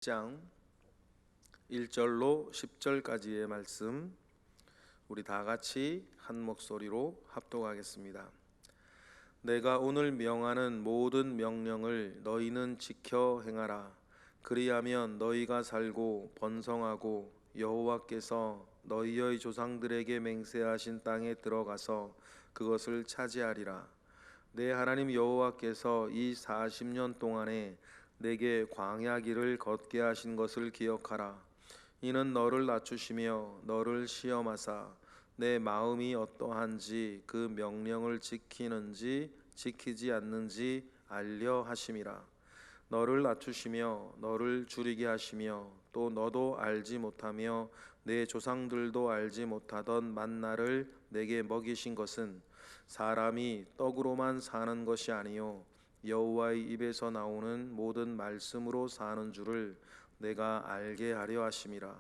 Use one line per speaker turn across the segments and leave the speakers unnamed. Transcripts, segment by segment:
장 1절로 10절까지의 말씀 우리 다 같이 한 목소리로 합독하겠습니다. 내가 오늘 명하는 모든 명령을 너희는 지켜 행하라. 그리하면 너희가 살고 번성하고 여호와께서 너희의 조상들에게 맹세하신 땅에 들어가서 그것을 차지하리라. 내 하나님 여호와께서 이 40년 동안에 내게 광야 길을 걷게 하신 것을 기억하라. 이는 너를 낮추시며 너를 시험하사 내 마음이 어떠한지 그 명령을 지키는지 지키지 않는지 알려 하심이라. 너를 낮추시며 너를 줄이게 하시며 또 너도 알지 못하며 내 조상들도 알지 못하던 만나를 내게 먹이신 것은 사람이 떡으로만 사는 것이 아니요 여호와의 입에서 나오는 모든 말씀으로 사는 줄을 내가 알게 하려 하심이라.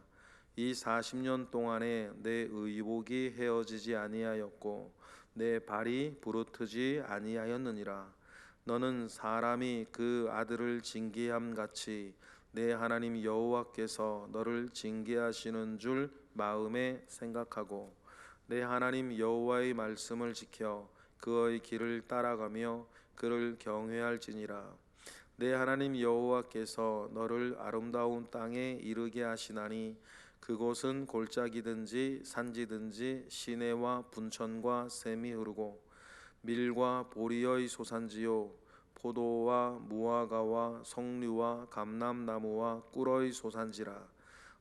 이 40년 동안에 내 의복이 헤어지지 아니하였고 내 발이 부르트지 아니하였느니라. 너는 사람이 그 아들을 징계함 같이 내 하나님 여호와께서 너를 징계하시는 줄 마음에 생각하고 내 하나님 여호와의 말씀을 지켜 그의 길을 따라가며 그를 경외할지니라. 내 하나님 여호와께서 너를 아름다운 땅에 이르게 하시나니 그곳은 골짜기든지 산지든지 시내와 분천과 샘이 흐르고 밀과 보리의 소산지요 포도와 무화과와 석류와 감람나무와 꿀의 소산지라.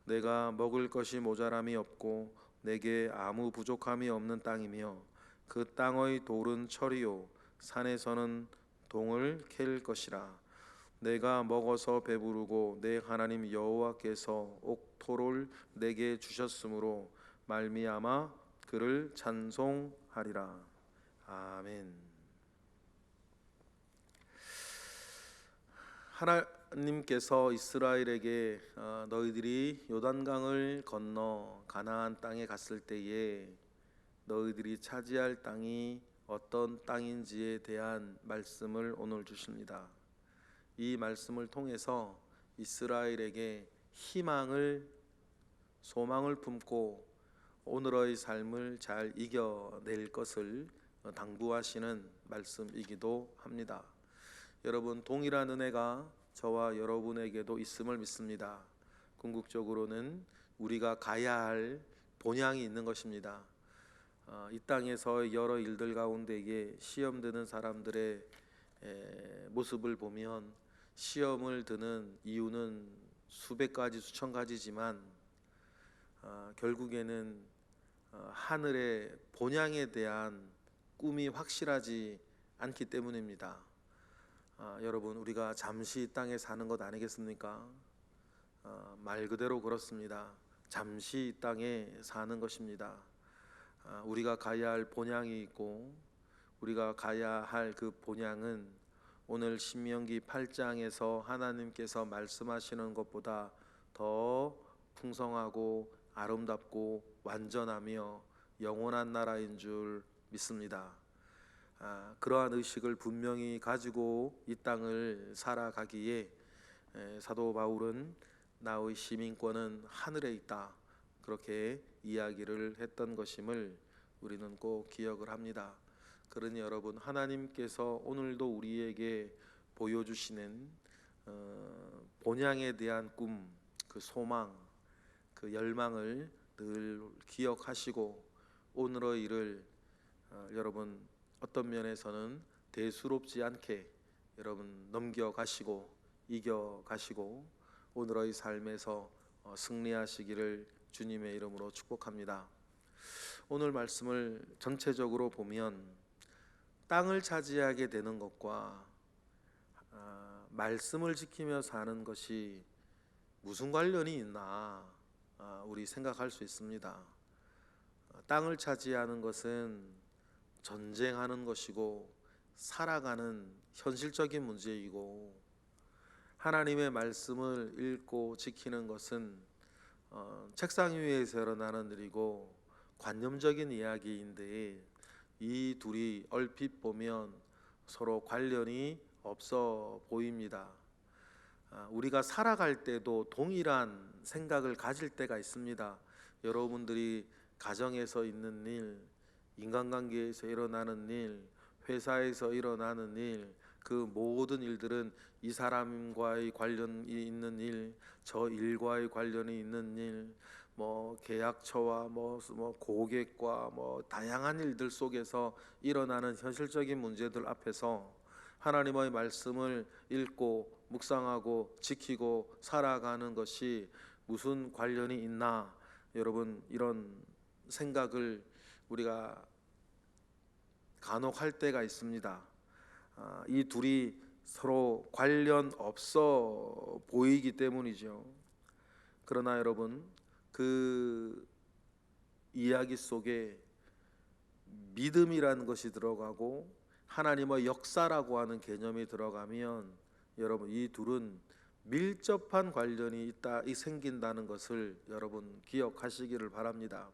내가 먹을 것이 모자람이 없고 내게 아무 부족함이 없는 땅이며 그 땅의 돌은 철이요 산에서는 동을 캘 것이라. 내가 먹어서 배부르고 내 하나님 여호와께서 옥토를 내게 주셨으므로 말미암아 그를 찬송하리라. 아멘. 하나님께서 이스라엘에게 너희들이 요단강을 건너 가나안 땅에 갔을 때에 너희들이 차지할 땅이 어떤 땅인지에 대한 말씀을 오늘 주십니다. 이 말씀을 통해서 이스라엘에게 희망을 소망을 품고 오늘의 삶을 잘 이겨낼 것을 당부하시는 말씀이기도 합니다. 여러분, 동일한 은혜가 저와 여러분에게도 있음을 믿습니다. 궁극적으로는 우리가 가야 할 본향이 있는 것입니다. 이 땅에서 여러 일들 가운데에 시험 드는 사람들의 모습을 보면 시험을 드는 이유는 수백 가지 수천 가지지만 결국에는 하늘의 본향에 대한 꿈이 확실하지 않기 때문입니다. 여러분, 우리가 잠시 이 땅에 사는 것 아니겠습니까? 말 그대로 그렇습니다. 잠시 이 땅에 사는 것입니다. 우리가 가야 할 본향이 있고 우리가 가야 할 그 본향은 오늘 신명기 8장에서 하나님께서 말씀하시는 것보다 더 풍성하고 아름답고 완전하며 영원한 나라인 줄 믿습니다. 그러한 의식을 분명히 가지고 이 땅을 살아가기에 사도 바울은 나의 시민권은 하늘에 있다, 그렇게 이야기를 했던 것임을 우리는 꼭 기억을 합니다. 그러니 여러분, 하나님께서 오늘도 우리에게 보여주시는 본향에 대한 꿈, 그 소망, 그 열망을 늘 기억하시고 오늘의 일을 여러분 어떤 면에서는 대수롭지 않게 여러분 넘겨가시고 이겨가시고 오늘의 삶에서 승리하시기를 주님의 이름으로 축복합니다. 오늘 말씀을 전체적으로 보면 땅을 차지하게 되는 것과 말씀을 지키며 사는 것이 무슨 관련이 있나 우리 생각할 수 있습니다. 땅을 차지하는 것은 전쟁하는 것이고 살아가는 현실적인 문제이고 하나님의 말씀을 읽고 지키는 것은 책상 위에서 일어나는 일이고 관념적인 이야기인데 이 둘이 얼핏 보면 서로 관련이 없어 보입니다. 우리가 살아갈 때도 동일한 생각을 가질 때가 있습니다. 여러분들이 가정에서 있는 일, 인간관계에서 일어나는 일, 회사에서 일어나는 일, 그 모든 일들은 이 사람과의 관련이 있는 일, 저 일과의 관련이 있는 일, 계약처와 고객과 다양한 일들 속에서 일어나는 현실적인 문제들 앞에서 하나님의 말씀을 읽고 묵상하고 지키고 살아가는 것이 무슨 관련이 있나? 여러분, 이런 생각을 우리가 간혹 할 때가 있습니다. 이 둘이 서로 관련 없어 보이기 때문이죠. 그러나 여러분, 그 이야기 속에 믿음이라는 것이 들어가고 하나님의 역사라고 하는 개념이 들어가면 여러분, 이 둘은 밀접한 관련이 생긴다는 것을 여러분 기억하시기를 바랍니다.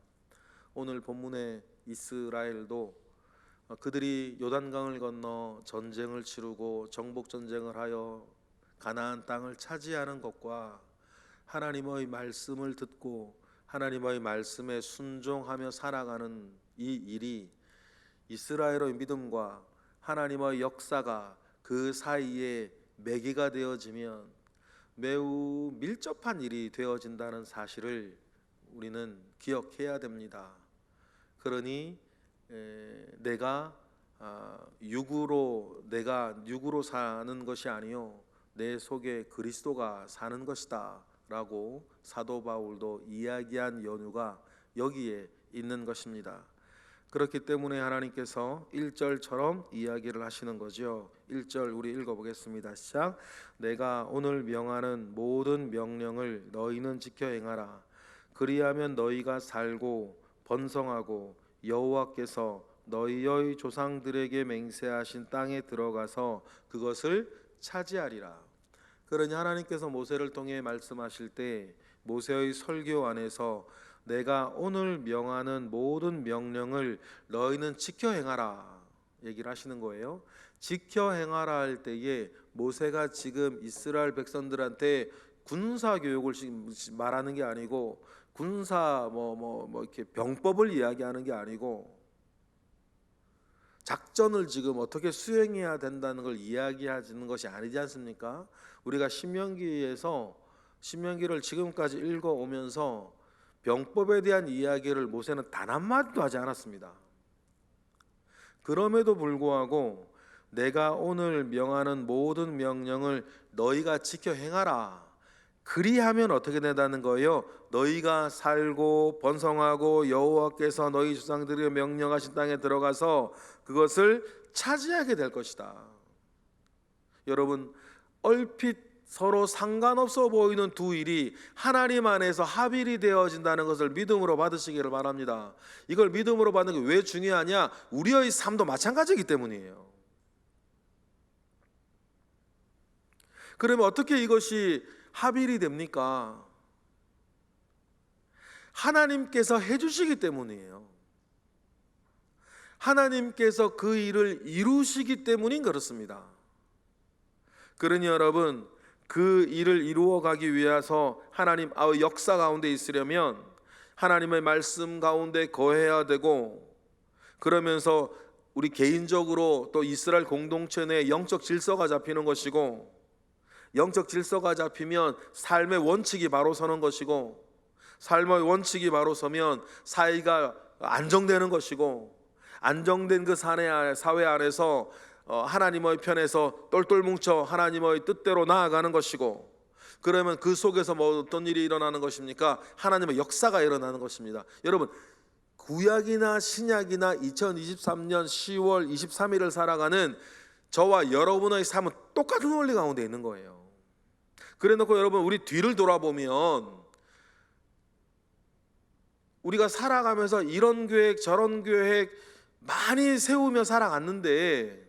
오늘 본문의 이스라엘도 그들이 요단강을 건너 전쟁을 치르고 정복 전쟁을 하여 가나안 땅을 차지하는 것과 하나님의 말씀을 듣고 하나님의 말씀에 순종하며 살아가는 이 일이 이스라엘의 믿음과 하나님의 역사가 그 사이에 매개가 되어지면 매우 밀접한 일이 되어진다는 사실을 우리는 기억해야 됩니다. 그러니 내가 육으로 사는 것이 아니요 내 속에 그리스도가 사는 것이다 라고 사도 바울도 이야기한 연유가 여기에 있는 것입니다. 그렇기 때문에 하나님께서 1절처럼 이야기를 하시는 거죠. 1절 우리 읽어보겠습니다. 시작. 내가 오늘 명하는 모든 명령을 너희는 지켜 행하라. 그리하면 너희가 살고 번성하고 여호와께서 너희의 조상들에게 맹세하신 땅에 들어가서 그것을 차지하리라. 그러니 하나님께서 모세를 통해 말씀하실 때 모세의 설교 안에서 내가 오늘 명하는 모든 명령을 너희는 지켜 행하라 얘기를 하시는 거예요. 지켜 행하라 할 때에 모세가 지금 이스라엘 백성들한테 군사 교육을 말하는 게 아니고 군사 이렇게 병법을 이야기하는 게 아니고 작전을 지금 어떻게 수행해야 된다는 걸 이야기하는 것이 아니지 않습니까? 우리가 신명기를 지금까지 읽어오면서 병법에 대한 이야기를 모세는 단 한마디도 하지 않았습니다. 그럼에도 불구하고 내가 오늘 명하는 모든 명령을 너희가 지켜 행하라. 그리하면 어떻게 된다는 거예요? 너희가 살고 번성하고 여호와께서 너희 조상들에게 명령하신 땅에 들어가서 그것을 차지하게 될 것이다. 여러분, 얼핏 서로 상관없어 보이는 두 일이 하나님 안에서 합일이 되어진다는 것을 믿음으로 받으시기를 바랍니다. 이걸 믿음으로 받는 게 왜 중요하냐? 우리의 삶도 마찬가지이기 때문이에요. 그러면 어떻게 이것이 합일이 됩니까? 하나님께서 해주시기 때문이에요. 하나님께서 그 일을 이루시기 때문인 그렇습니다. 그러니 여러분, 그 일을 이루어 가기 위해서 하나님 역사 가운데 있으려면 하나님의 말씀 가운데 거해야 되고, 그러면서 우리 개인적으로 또 이스라엘 공동체 내 영적 질서가 잡히는 것이고, 영적 질서가 잡히면 삶의 원칙이 바로 서는 것이고, 삶의 원칙이 바로 서면 사회가 안정되는 것이고, 안정된 그 사회 안에서 하나님의 편에서 똘똘 뭉쳐 하나님의 뜻대로 나아가는 것이고, 그러면 그 속에서 어떤 일이 일어나는 것입니까? 하나님의 역사가 일어나는 것입니다. 여러분, 구약이나 신약이나 2023년 10월 23일을 살아가는 저와 여러분의 삶은 똑같은 원리 가운데 있는 거예요. 그래 놓고 여러분, 우리 뒤를 돌아보면 우리가 살아가면서 이런 계획 저런 계획 많이 세우며 살아갔는데,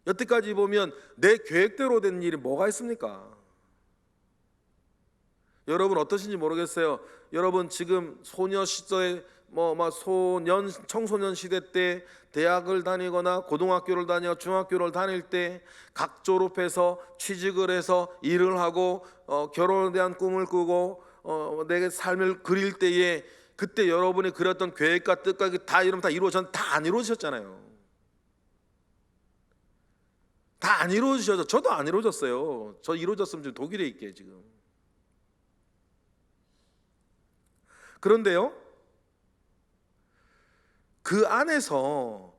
여태까지 보면 내 계획대로 된 일이 뭐가 있습니까? 여러분 어떠신지 모르겠어요. 여러분 지금 소녀 시절에 막 청소년 시대 때 대학을 다니거나 고등학교를 다니거나 중학교를 다닐 때 각 졸업해서 취직을 해서 일을 하고 결혼에 대한 꿈을 꾸고 내 삶을 그릴 때에 그때 여러분이 그렸던 계획과 뜻과 다 이러면 다 이루어졌는데 다 안 이루어지셨잖아요. 다 안 이루어지셔서 저도 안 이루어졌어요. 저 이루어졌으면 지금 독일에 있게 지금. 그런데요, 그 안에서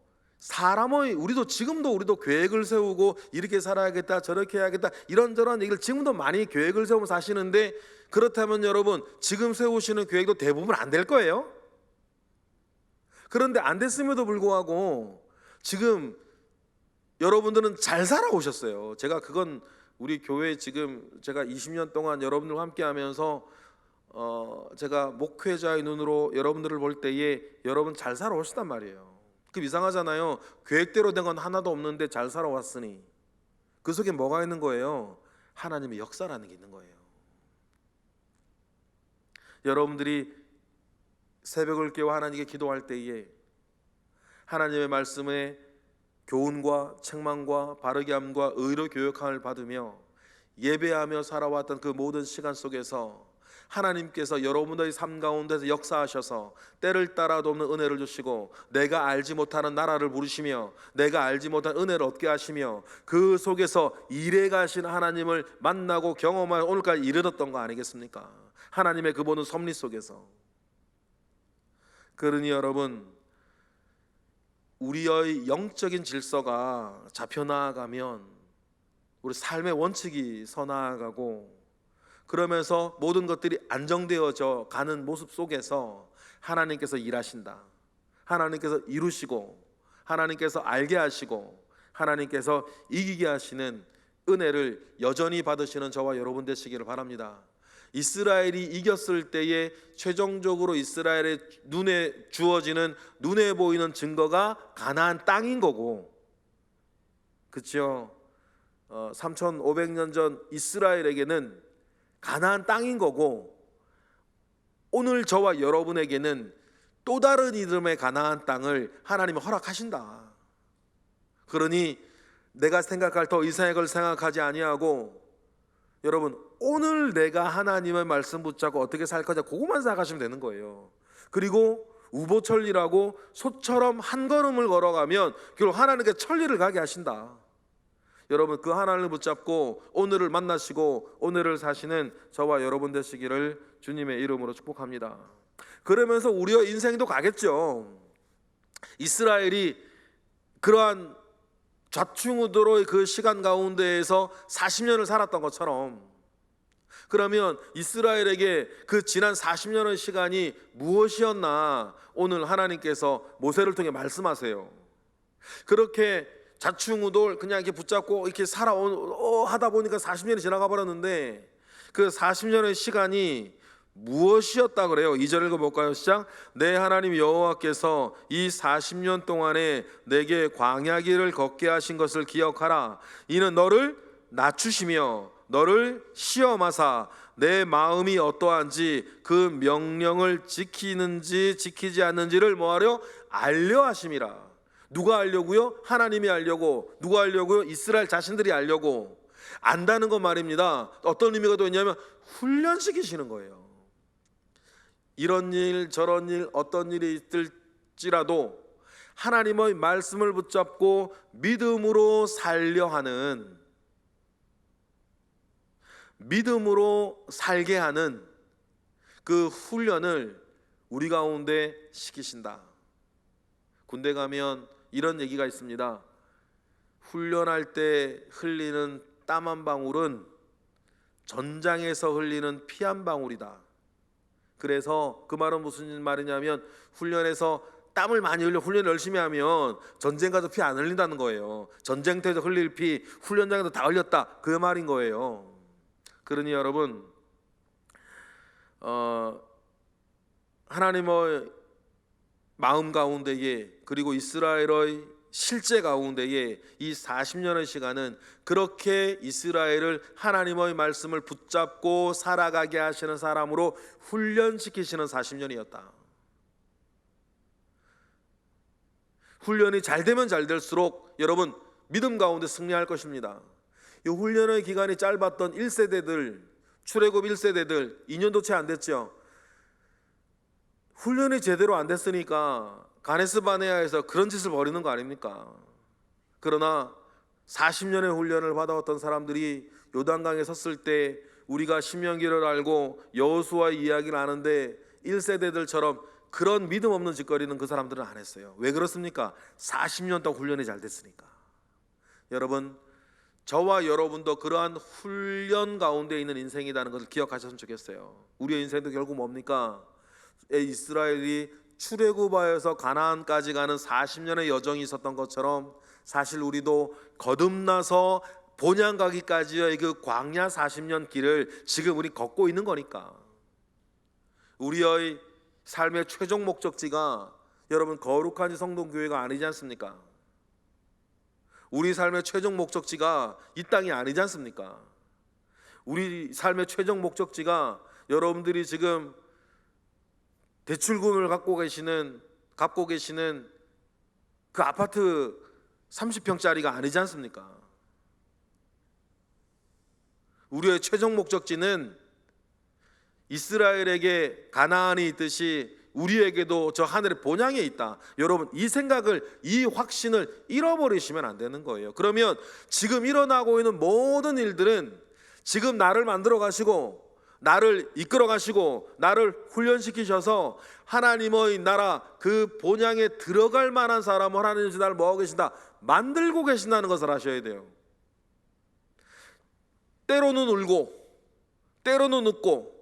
우리도 계획을 세우고 이렇게 살아야겠다 저렇게 해야겠다 이런저런 얘기를 지금도 많이 계획을 세우면서 사시는데, 그렇다면 여러분 지금 세우시는 계획도 대부분 안 될 거예요. 그런데 안 됐음에도 불구하고 지금 여러분들은 잘 살아오셨어요. 그건 우리 교회 지금 제가 20년 동안 여러분들과 함께 하면서 제가 목회자의 눈으로 여러분들을 볼 때에 여러분 잘 살아오셨단 말이에요. 그 이상하잖아요. 계획대로 된 건 하나도 없는데 잘 살아왔으니 그 속에 뭐가 있는 거예요? 하나님의 역사라는 게 있는 거예요. 여러분들이 새벽을 깨워 하나님께 기도할 때에 하나님의 말씀에 교훈과 책망과 바르게 함과 의로 교육함을 받으며 예배하며 살아왔던 그 모든 시간 속에서 하나님께서 여러분들의 삶 가운데서 역사하셔서 때를 따라 돕는 은혜를 주시고 내가 알지 못하는 나라를 부르시며 내가 알지 못한 은혜를 얻게 하시며 그 속에서 일해 가신 하나님을 만나고 경험하여 오늘까지 이르렀던 거 아니겠습니까? 하나님의 그 보는 섭리 속에서. 그러니 여러분, 우리의 영적인 질서가 잡혀나가면 우리 삶의 원칙이 서나가고, 그러면서 모든 것들이 안정되어져 가는 모습 속에서 하나님께서 일하신다, 하나님께서 이루시고 하나님께서 알게 하시고 하나님께서 이기게 하시는 은혜를 여전히 받으시는 저와 여러분 되시기를 바랍니다. 이스라엘이 이겼을 때에 최종적으로 이스라엘의 눈에 주어지는, 눈에 보이는 증거가 가나안 땅인 거고, 그렇죠? 3,500년 전 이스라엘에게는 가나안 땅인 거고, 오늘 저와 여러분에게는 또 다른 이름의 가나안 땅을 하나님이 허락하신다. 그러니 내가 생각할 더 이상의 걸 생각하지 아니하고, 여러분 오늘 내가 하나님의 말씀 붙잡고 어떻게 살 거냐, 그것만 생각하시면 되는 거예요. 그리고 우보천리라고 소처럼 한 걸음을 걸어가면 결국 하나님께 천리를 가게 하신다. 여러분 그 하나님을 붙잡고 오늘을 만나시고 오늘을 사시는 저와 여러분 되시기를 주님의 이름으로 축복합니다. 그러면서 우리의 인생도 가겠죠. 이스라엘이 그러한 좌충우돌의 그 시간 가운데에서 40년을 살았던 것처럼, 그러면 이스라엘에게 그 지난 40년의 시간이 무엇이었나 오늘 하나님께서 모세를 통해 말씀하세요. 그렇게 좌충우돌 그냥 이렇게 붙잡고 이렇게 하다 보니까 40년이 지나가 버렸는데 그 40년의 시간이 무엇이었다 그래요? 2절 읽어볼까요? 시작. 내 하나님 여호와께서 이 40년 동안에 내게 광야 길을 걷게 하신 것을 기억하라. 이는 너를 낮추시며 너를 시험하사 내 마음이 어떠한지 그 명령을 지키는지 지키지 않는지를 뭐하려? 알려 하심이라. 누가 알려고요? 하나님이 알려고. 누가 알려고요? 이스라엘 자신들이 알려고. 안다는 것 말입니다. 어떤 의미가 또 있냐면 훈련시키시는 거예요. 이런 일 저런 일 어떤 일이 있을지라도 하나님의 말씀을 붙잡고 믿음으로 살려 하는, 믿음으로 살게 하는 그 훈련을 우리 가운데 시키신다. 군대 가면 이런 얘기가 있습니다. 훈련할 때 흘리는 땀 한 방울은 전장에서 흘리는 피 한 방울이다. 그래서 그 말은 무슨 말이냐면 훈련에서 땀을 많이 흘려 훈련을 열심히 하면 전쟁 가서 피 안 흘린다는 거예요. 전쟁터에서 흘릴 피 훈련장에서 다 흘렸다, 그 말인 거예요. 그러니 여러분 하나님의 마음 가운데에 그리고 이스라엘의 실제 가운데에 이 40년의 시간은 그렇게 이스라엘을 하나님의 말씀을 붙잡고 살아가게 하시는 사람으로 훈련시키시는 40년이었다. 훈련이 잘 되면 잘 될수록 여러분 믿음 가운데 승리할 것입니다. 이 훈련의 기간이 짧았던 1세대들, 출애굽 1세대들 2년도 채 안 됐죠. 훈련이 제대로 안 됐으니까 가네스 바네아에서 그런 짓을 벌이는 거 아닙니까? 그러나 40년의 훈련을 받아왔던 사람들이 요단강에 섰을 때 우리가 신명기를 알고 여호수아의 이야기를 아는데 1세대들처럼 그런 믿음 없는 짓거리는 그 사람들은 안 했어요. 왜 그렇습니까? 40년 동안 훈련이 잘 됐으니까. 여러분, 저와 여러분도 그러한 훈련 가운데 있는 인생이라는 것을 기억하셨으면 좋겠어요. 우리의 인생도 결국 뭡니까? 이스라엘이 출애굽하여서 가나안까지 가는 40년의 여정이 있었던 것처럼 사실 우리도 거듭나서 본향 가기까지의 그 광야 40년 길을 지금 우리 걷고 있는 거니까. 우리의 삶의 최종 목적지가 여러분 거룩한 성동교회가 아니지 않습니까? 우리 삶의 최종 목적지가 이 땅이 아니지 않습니까? 우리 삶의 최종 목적지가 여러분들이 지금 대출금을 갖고 계시는 그 아파트 30평짜리가 아니지 않습니까? 우리의 최종 목적지는 이스라엘에게 가나안이 있듯이 우리에게도 저 하늘의 본향에 있다. 여러분, 이 생각을, 이 확신을 잃어버리시면 안 되는 거예요. 그러면 지금 일어나고 있는 모든 일들은 지금 나를 만들어 가시고 나를 이끌어 가시고 나를 훈련시키셔서 하나님의 나라 그 본향에 들어갈 만한 사람을 하나님이 나를 뭐하고 계신다? 만들고 계신다는 것을 아셔야 돼요. 때로는 울고 때로는 웃고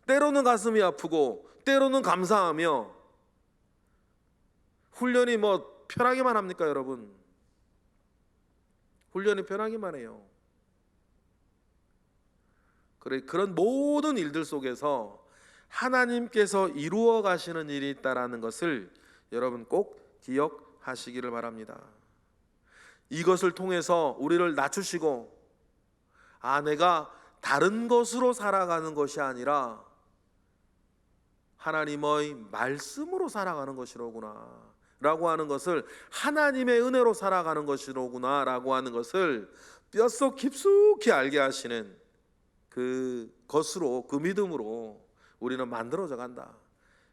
때로는 가슴이 아프고 때로는 감사하며 훈련이 뭐 편하게만 합니까 여러분? 훈련이 편하게만 해요. 그런 모든 일들 속에서 하나님께서 이루어 가시는 일이 있다라는 것을 여러분 꼭 기억하시기를 바랍니다. 이것을 통해서 우리를 낮추시고 내가 다른 것으로 살아가는 것이 아니라 하나님의 말씀으로 살아가는 것이로구나 라고 하는 것을, 하나님의 은혜로 살아가는 것이로구나 라고 하는 것을 뼛속 깊숙이 알게 하시는 그 것으로, 그 믿음으로 우리는 만들어져 간다.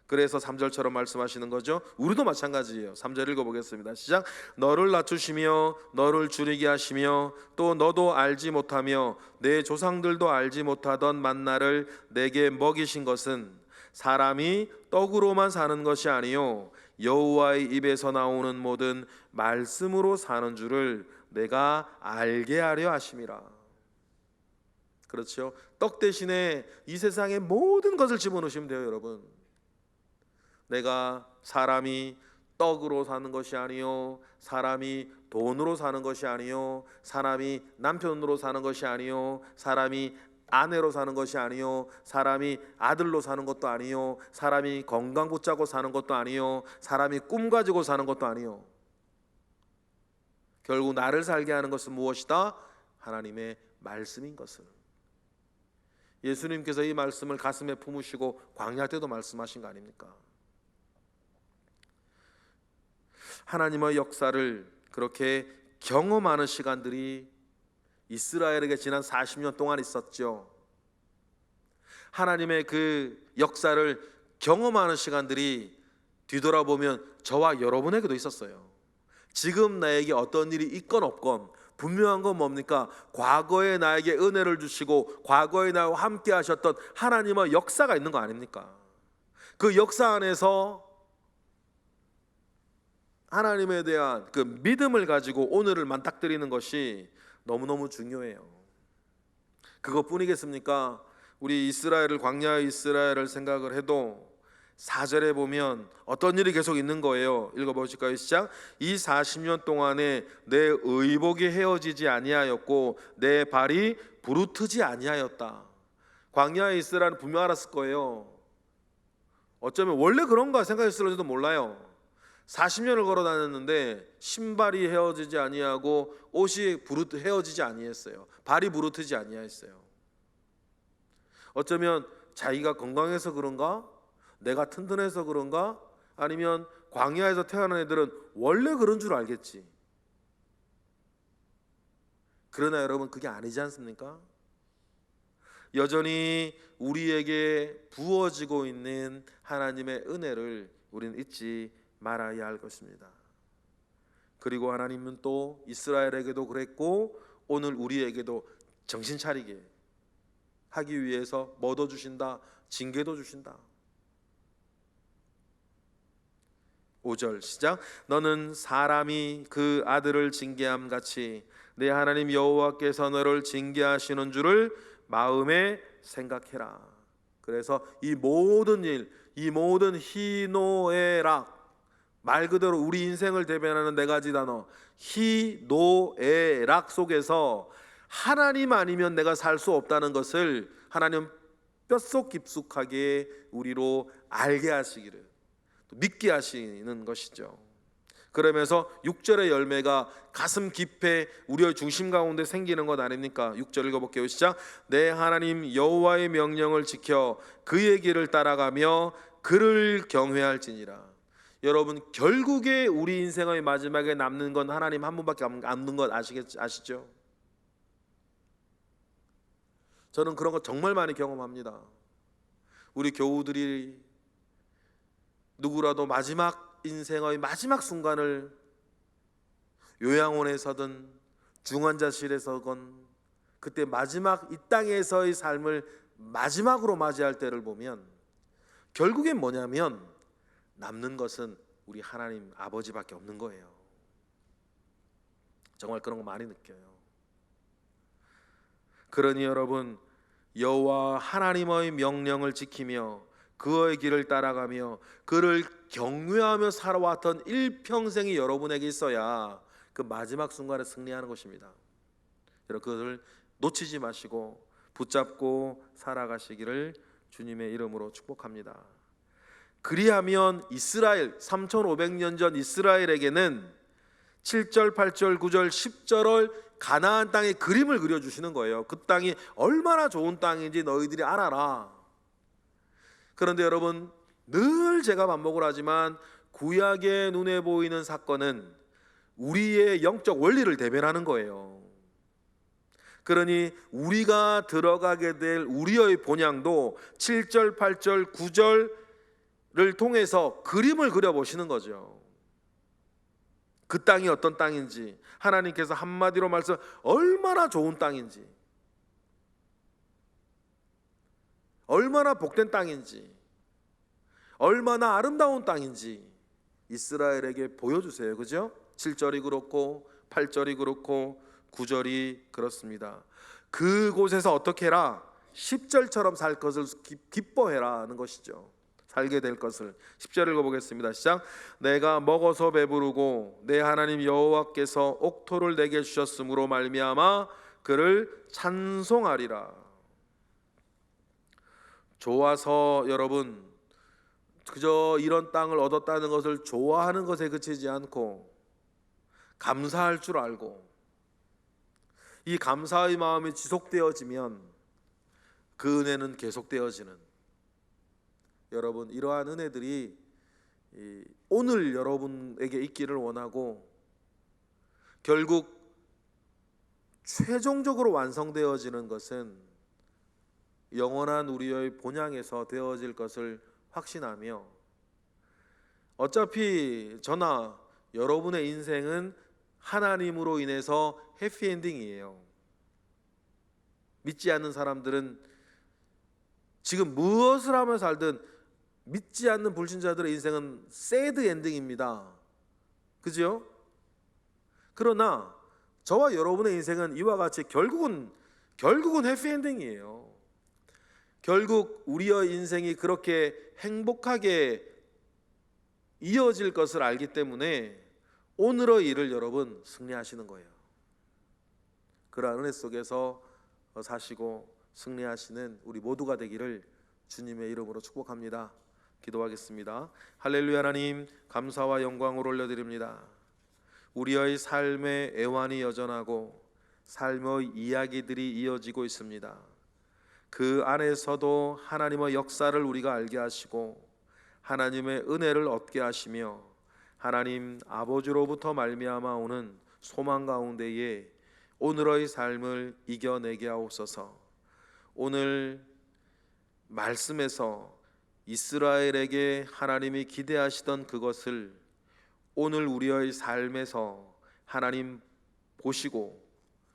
그래서 3절처럼 말씀하시는 거죠. 우리도 마찬가지예요. 3절 읽어보겠습니다. 시작. 너를 낮추시며 너를 줄이게 하시며 또 너도 알지 못하며 내 조상들도 알지 못하던 만나를 내게 먹이신 것은 사람이 떡으로만 사는 것이 아니요 여호와의 입에서 나오는 모든 말씀으로 사는 줄을 내가 알게 하려 하심이라. 그렇죠. 떡 대신에 이 세상의 모든 것을 집어넣으시면 돼요 여러분. 내가 사람이 떡으로 사는 것이 아니요 사람이 돈으로 사는 것이 아니요 사람이 남편으로 사는 것이 아니요 사람이 아내로 사는 것이 아니요 사람이 아들로 사는 것도 아니요 사람이 건강 붙잡고 사는 것도 아니요 사람이 꿈 가지고 사는 것도 아니요. 결국 나를 살게 하는 것은 무엇이다? 하나님의 말씀인 것을. 예수님께서 이 말씀을 가슴에 품으시고 광야 때도 말씀하신 거 아닙니까? 하나님의 역사를 그렇게 경험하는 시간들이 이스라엘에게 지난 40년 동안 있었죠. 하나님의 그 역사를 경험하는 시간들이 뒤돌아보면 저와 여러분에게도 있었어요. 지금 나에게 어떤 일이 있건 없건 분명한 건 뭡니까? 과거에 나에게 은혜를 주시고 과거에 나와 함께 하셨던 하나님의 역사가 있는 거 아닙니까? 그 역사 안에서 하나님에 대한 그 믿음을 가지고 오늘을 맞닥뜨리는 것이 너무너무 중요해요. 그것뿐이겠습니까? 우리 이스라엘을, 광야의 이스라엘을 생각을 해도 4절에 보면 어떤 일이 계속 있는 거예요. 읽어보실까요? 시작. 이 40년 동안에 내 의복이 헤어지지 아니하였고 내 발이 부르트지 아니하였다. 광야의 이스라엘은 분명 알았을 거예요. 어쩌면 원래 그런가 생각했을지도 몰라요. 40년을 걸어 다녔는데 신발이 헤어지지 아니하고 옷이 헤어지지 아니했어요. 발이 부르트지 아니하였어요. 어쩌면 자기가 건강해서 그런가? 내가 튼튼해서 그런가? 아니면 광야에서 태어난 애들은 원래 그런 줄 알겠지. 그러나 여러분, 그게 아니지 않습니까? 여전히 우리에게 부어지고 있는 하나님의 은혜를 우리는 잊지 말아야 할 것입니다. 그리고 하나님은 또 이스라엘에게도 그랬고 오늘 우리에게도 정신 차리게 하기 위해서 뭐도 주신다? 징계도 주신다. 5절 시작. 너는 사람이 그 아들을 징계함 같이 내 하나님 여호와께서 너를 징계하시는 줄을 마음에 생각해라. 그래서 이 모든 일, 이 모든 희노애락, 말 그대로 우리 인생을 대변하는 네 가지 단어 희노애락 속에서 하나님 아니면 내가 살 수 없다는 것을 하나님 뼛속 깊숙하게 우리로 알게 하시기를, 믿게 하시는 것이죠. 그러면서 6절의 열매가 가슴 깊이 우리의 중심 가운데 생기는 것 아닙니까? 6절 읽어볼게요. 시작. 내 하나님 여호와의 명령을 지켜 그의 길을 따라가며 그를 경외할지니라. 여러분, 결국에 우리 인생의 마지막에 남는 건 하나님 한 분밖에 없는 것 아시죠? 저는 그런 거 정말 많이 경험합니다. 우리 교우들이 누구라도 마지막 인생의 마지막 순간을 요양원에서든 중환자실에서건 그때 마지막 이 땅에서의 삶을 마지막으로 맞이할 때를 보면 결국엔 뭐냐면 남는 것은 우리 하나님 아버지밖에 없는 거예요. 정말 그런 거 많이 느껴요. 그러니 여러분, 여호와 하나님의 명령을 지키며 그의 길을 따라가며 그를 경외하며 살아왔던 일평생이 여러분에게 있어야 그 마지막 순간에 승리하는 것입니다. 여러분, 그것을 놓치지 마시고 붙잡고 살아가시기를 주님의 이름으로 축복합니다. 그리하면 이스라엘 3500년 전 이스라엘에게는 7절, 8절, 9절, 10절을 가나안 땅의 그림을 그려주시는 거예요. 그 땅이 얼마나 좋은 땅인지 너희들이 알아라. 그런데 여러분, 늘 제가 반복을 하지만 구약의 눈에 보이는 사건은 우리의 영적 원리를 대변하는 거예요. 그러니 우리가 들어가게 될 우리의 본향도 7절, 8절, 9절을 통해서 그림을 그려보시는 거죠. 그 땅이 어떤 땅인지, 하나님께서 한마디로 말씀 얼마나 좋은 땅인지, 얼마나 복된 땅인지, 얼마나 아름다운 땅인지 이스라엘에게 보여주세요. 그죠? 7절이 그렇고 8절이 그렇고 9절이 그렇습니다. 그곳에서 어떻게 해라? 10절처럼 살 것을 기뻐해라 하는 것이죠. 살게 될 것을. 10절 읽어보겠습니다. 시작. 내가 먹어서 배부르고 내 하나님 여호와께서 옥토를 내게 주셨으므로 말미암아 그를 찬송하리라. 좋아서 여러분, 그저 이런 땅을 얻었다는 것을 좋아하는 것에 그치지 않고 감사할 줄 알고 이 감사의 마음이 지속되어지면 그 은혜는 계속되어지는, 여러분, 이러한 은혜들이 오늘 여러분에게 있기를 원하고 결국 최종적으로 완성되어지는 것은 영원한 우리의 본향에서 되어질 것을 확신하며, 어차피 저나 여러분의 인생은 하나님으로 인해서 해피엔딩이에요. 믿지 않는 사람들은 지금 무엇을 하며 살든 믿지 않는 불신자들의 인생은 새드 엔딩입니다. 그죠? 그러나 저와 여러분의 인생은 이와 같이 결국은 해피엔딩이에요. 결국 우리의 인생이 그렇게 행복하게 이어질 것을 알기 때문에 오늘의 일을 여러분 승리하시는 거예요. 그러한 은혜 속에서 사시고 승리하시는 우리 모두가 되기를 주님의 이름으로 축복합니다. 기도하겠습니다. 할렐루야. 하나님, 감사와 영광을 올려드립니다. 우리의 삶의 애환이 여전하고 삶의 이야기들이 이어지고 있습니다. 그 안에서도 하나님의 역사를 우리가 알게 하시고 하나님의 은혜를 얻게 하시며 하나님 아버지로부터 말미암아 오는 소망 가운데에 오늘의 삶을 이겨내게 하옵소서. 오늘 말씀에서 이스라엘에게 하나님이 기대하시던 그것을 오늘 우리의 삶에서 하나님 보시고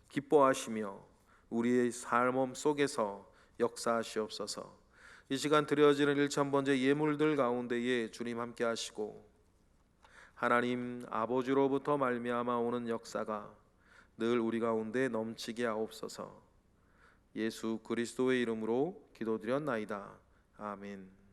기뻐하시며 우리의 삶 속에서 역사하시옵소서. 이 시간 드려지는 1000번째 예물들 가운데에 주님 함께 하시고 하나님 아버지로부터 말미암아 오는 역사가 늘 우리 가운데 넘치게 하옵소서. 예수 그리스도의 이름으로 기도드렸나이다. 아멘.